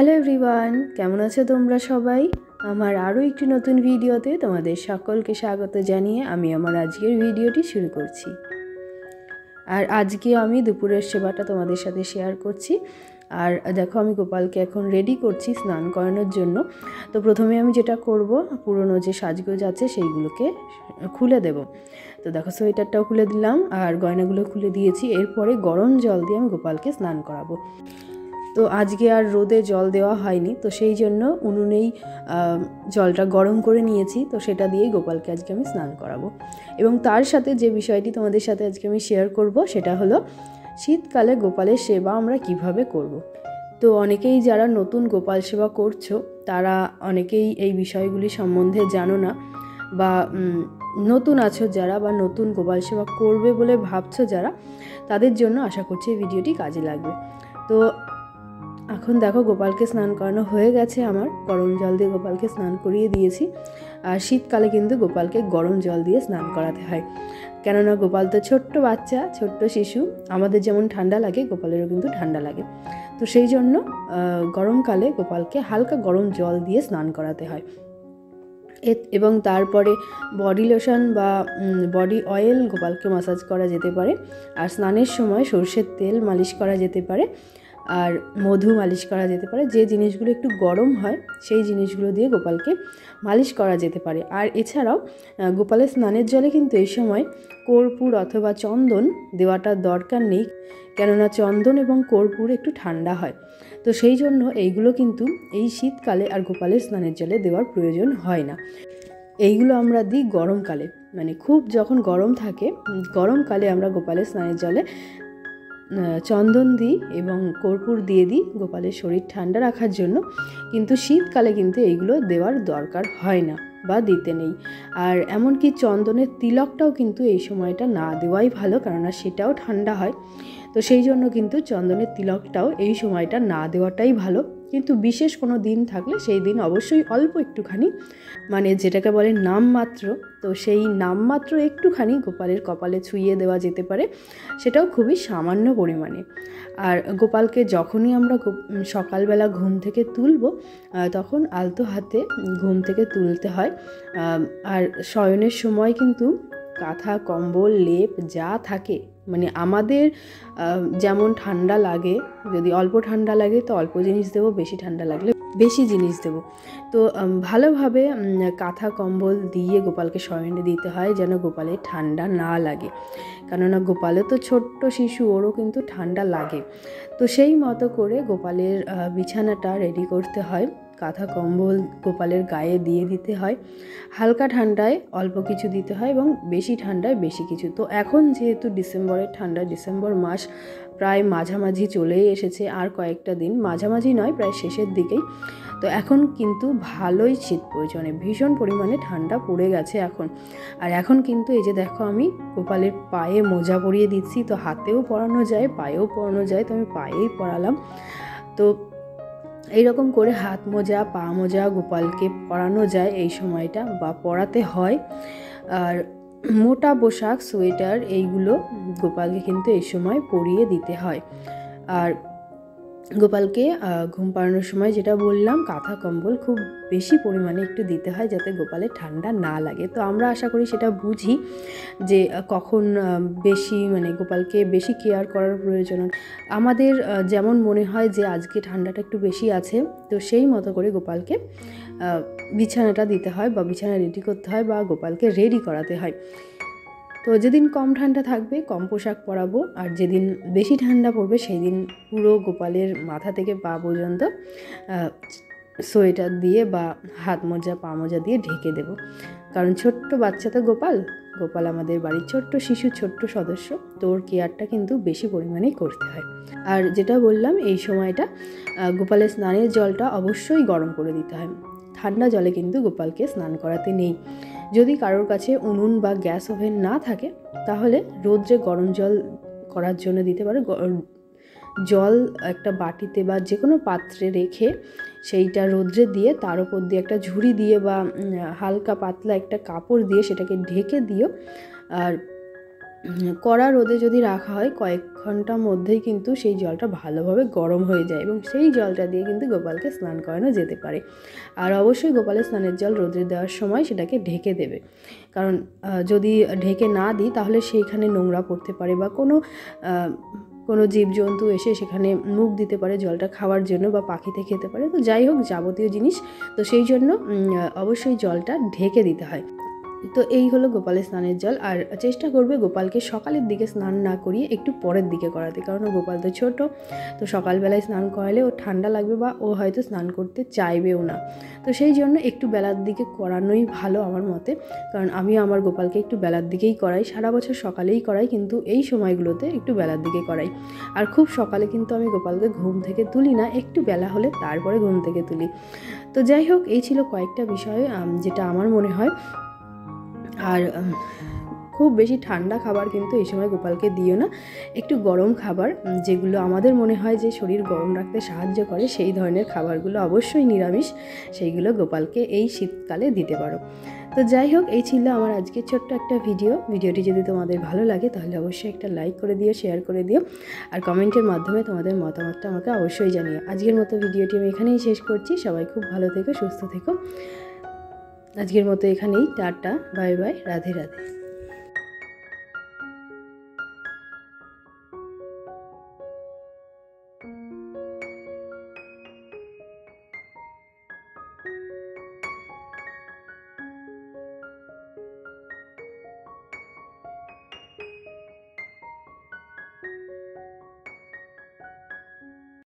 Hello everyone, কেমন আছো তোমরা সবাই? আমার আরও একটি নতুন ভিডিওতে তোমাদের সকলকে স্বাগত জানিয়ে আমি আমার আজকের ভিডিওটি শুরু করছি। আর আজকে আমি দুপুরের সেবাটা তোমাদের সাথে শেয়ার করছি। আর দেখো, আমি গোপালকে এখন রেডি করছি স্নান করানোর জন্য। তো প্রথমে আমি যেটা করব, পুরনো যে সাজগোজ আছে সেইগুলোকে খুলে দেব। তো দেখো, সোয়েটারটাও খুলে দিলাম আর গয়নাগুলো খুলে দিয়েছি। এরপরে গরম জল দিয়ে আমি গোপালকে স্নান করাবো। তো আজকে আর রোদে জল দেওয়া হয়নি, তো সেই জন্য উনুনেই জলটা গরম করে নিয়েছি। তো সেটা দিয়েই গোপালকে আজকে আমি স্নান করাবো। এবং তার সাথে যে বিষয়টি তোমাদের সাথে আজকে আমি শেয়ার করব সেটা হলো শীতকালে গোপালের সেবা আমরা কিভাবে করব। তো অনেকেই যারা নতুন গোপাল সেবা করছো তারা অনেকেই এই বিষয়গুলি সম্বন্ধে জানো না, বা নতুন আছো যারা, বা নতুন গোপাল সেবা করবে বলে ভাবছো যারা, তাদের জন্য আশা করছি এই ভিডিওটি কাজে লাগবে। তো এখন দেখো, গোপালকে স্নান করানো হয়ে গেছে আমার। গরম জল দিয়ে গোপালকে স্নান করিয়ে দিয়েছি। আর শীতকালে কিন্তু গোপালকে গরম জল দিয়ে স্নান করাতে হয়, কেননা গোপাল তো ছোট্ট বাচ্চা, ছোট্ট শিশু। আমাদের যেমন ঠান্ডা লাগে, গোপালেরও কিন্তু ঠান্ডা লাগে। তো সেই জন্য গরমকালে গোপালকে হালকা গরম জল দিয়ে স্নান করাতে হয়। এবং তারপরে বডি লোশন বা বডি অয়েল গোপালকে মাসাজ করা যেতে পারে। আর স্নানের সময় সরষের তেল মালিশ করা যেতে পারে, আর মধু মালিশ করা যেতে পারে। যে জিনিসগুলো একটু গরম হয় সেই জিনিসগুলো দিয়ে গোপালকে মালিশ করা যেতে পারে। আর এছাড়াও গোপালের স্নানের জলে কিন্তু এই সময় কর্পূর অথবা চন্দন দেওয়াটা দরকার নেই, কেননা চন্দন এবং কর্পূর একটু ঠান্ডা হয়। তো সেই জন্য এইগুলো কিন্তু এই শীতকালে আর গোপালের স্নানের জলে দেওয়ার প্রয়োজন হয় না। এইগুলো আমরা দিই গরমকালে, মানে খুব যখন গরম থাকে, গরমকালে আমরা গোপালের স্নানের জলে চন্দন দিই এবং কর্পূর দিয়ে দিই গোপালের শরীর ঠান্ডা রাখার জন্য। কিন্তু শীতকালে কিন্তু এইগুলো দেওয়ার দরকার হয় না বা দিতে নেই। আর এমনকি চন্দনের তিলকটাও কিন্তু এই সময়টা না দেওয়াই ভালো, কেননা সেটাও ঠান্ডা হয়। তো সেই জন্য কিন্তু চন্দনের তিলকটাও এই সময়টা না দেওয়াটাই ভালো। কিন্তু বিশেষ কোনো দিন থাকলে সেই দিন অবশ্যই অল্প একটুখানি, মানে যেটাকে বলে নামমাত্র, তো সেই নামমাত্র একটুখানি গোপালের কপালে ছুঁয়ে দেওয়া যেতে পারে, সেটাও খুবই সামান্য পরিমাণে। আর গোপালকে যখনই আমরা সকালবেলা ঘুম থেকে তুলব, তখন আলতো হাতে ঘুম থেকে তুলতে হয়। আর শয়নের সময় কিন্তু কাঁথা, কম্বল, লেপ যা থাকে, মানে আমাদের যেমন ঠান্ডা লাগে, যদি অল্প ঠান্ডা লাগে তো অল্প জিনিস দেবো, বেশি ঠান্ডা লাগলে বেশি জিনিস দেবো। তো ভালোভাবে কাঁথা কম্বল দিয়ে গোপালকে শয়নে দিতে হয়, যেন গোপালের ঠান্ডা না লাগে, কেননা গোপালও তো ছোট্ট শিশু, ওরও কিন্তু ঠান্ডা লাগে। তো সেই মতো করে গোপালের বিছানাটা রেডি করতে হয়। কাঁথা কম্বল গোপালের গায়ে দিয়ে দিতে হয়। হালকা ঠান্ডায় অল্প কিছু দিতে হয় এবং বেশি ঠান্ডায় বেশি কিছু। তো এখন যেহেতু ডিসেম্বরের ঠান্ডা, ডিসেম্বর মাস প্রায় মাঝামাঝি চলেই এসেছে, আর কয়েকটা দিন, মাঝামাঝি নয় প্রায় শেষের দিকেই। তো এখন কিন্তু ভালোই শীত পড়েছে, মানে ভীষণ পরিমাণে ঠান্ডা পড়ে গেছে এখন। আর এখন কিন্তু এই যে দেখো, আমি গোপালের পায়ে মোজা পরিয়ে দিচ্ছি। তো হাতেও পরানো যায়, পায়েও পরানো যায়, তো আমি পায়েই পরালাম। তো এইরকম করে হাত মোজা, পা মোজা গোপালকে পরানো যায় এই সময়টা, বা পরাতে হয়। আর মোটা পোশাক, সোয়েটার, এইগুলো গোপালকে কিন্তু এই সময় পরিয়ে দিতে হয়। আর গোপালকে ঘুম পাড়ানোর সময় যেটা বললাম, কাঁথা কম্বল খুব বেশি পরিমাণে একটু দিতে হয়, যাতে গোপালের ঠান্ডা না লাগে। তো আমরা আশা করি সেটা বুঝি যে কখন বেশি, মানে গোপালকে বেশি কেয়ার করার প্রয়োজন। আমাদের যেমন মনে হয় যে আজকে ঠান্ডাটা একটু বেশি আছে, তো সেই মতো করে গোপালকে বিছানাটা দিতে হয়, বা বিছানা রেডি করতে হয়, বা গোপালকে রেডি করাতে হয়। তো যেদিন কম ঠান্ডা থাকবে কম পোশাক পরাবো, আর যেদিন বেশি ঠান্ডা পড়বে সেই দিন পুরো গোপালের মাথা থেকে পা পর্যন্ত সোয়েটার দিয়ে বা হাত মোজা, পা মোজা দিয়ে ঢেকে দেব। কারণ ছোট্ট বাচ্চা তো গোপাল, গোপাল আমাদের বাড়ির ছোট্ট শিশু, ছোট্ট সদস্য, তো ওর কেয়ারটা কিন্তু বেশি পরিমাণেই করতে হয়। আর যেটা বললাম, এই সময়টা গোপালের স্নানের জলটা অবশ্যই গরম করে দিতে হয়। ঠান্ডা জলে কিন্তু গোপালকে স্নান করাতে নেই। যদি কারোর কাছে উনুন বা গ্যাস ওভেন না থাকে, তাহলে রোদ্রে গরম জল করার জন্য দিতে পারে। জল একটা বাটিতে বা যে কোনো পাত্রে রেখে সেইটা রোদ্রে দিয়ে তার উপর দিয়ে একটা ঝুড়ি দিয়ে বা হালকা পাতলা একটা কাপড় দিয়ে সেটাকে ঢেকে দিও। আর কড়া রোদে যদি রাখা হয় কয়েক ঘন্টার মধ্যেই কিন্তু সেই জলটা ভালোভাবে গরম হয়ে যায় এবং সেই জলটা দিয়ে কিন্তু গোপালকে স্নান করানো যেতে পারে। আর অবশ্যই গোপালের স্নানের জল রোদে দেওয়ার সময় সেটাকে ঢেকে দেবে, কারণ যদি ঢেকে না দিই তাহলে সেইখানে নোংরা পড়তে পারে বা কোনো জীবজন্তু এসে সেখানে মুখ দিতে পারে জলটা খাওয়ার জন্য, বা পাখিতে খেতে পারে। তো যাই হোক, যাবতীয় জিনিস, তো সেই জন্য অবশ্যই জলটা ঢেকে দিতে হয়। তো এই হলো গোপালের স্নানের জল। আর চেষ্টা করবে গোপালকে সকালের দিকে স্নান না করিয়ে একটু পরের দিকে করাতে, কারণ গোপাল তো ছোট, তো সকালবেলায় স্নান করালে ও ঠান্ডা লাগবে বা ও হয়তো স্নান করতে চাইবেও না। তো সেই জন্য একটু বেলার দিকে করানোই ভালো আমার মতে, কারণ আমি আমার গোপালকে একটু বেলার দিকেই করাই, সারা বছর সকালেই করাই, কিন্তু এই সময়গুলোতে একটু বেলার দিকে করাই। আর খুব সকালে কিন্তু আমি গোপালকে ঘুম থেকে তুলি না, একটু বেলা হলে তারপরে ঘুম থেকে তুলি। তো যাই হোক, এই ছিল কয়েকটা বিষয় যেটা আমার মনে হয়। আর খুব বেশি ঠান্ডা খাবার কিন্তু এই সময় গোপালকে দিও না, একটু গরম খাবার, যেগুলো আমাদের মনে হয় যে শরীর গরম রাখতে সাহায্য করে, সেই ধরনের খাবারগুলো, অবশ্যই নিরামিষ, সেইগুলো গোপালকে এই শীতকালে দিতে পারো। তো যাই হোক, এই ছিল আমার আজকের ছোট্ট একটা ভিডিওটি যদি তোমাদের ভালো লাগে তাহলে অবশ্যই একটা লাইক করে দিও, শেয়ার করে দিও, আর কমেন্টের মাধ্যমে তোমাদের মতামতটা আমাকে অবশ্যই জানিও। আজকের মতো ভিডিওটি আমি এখানেই শেষ করছি। সবাই খুব ভালো থেকো, সুস্থ থেকো। আজকের মতো এখানেই, tata, bye bye, Radhe Radhe.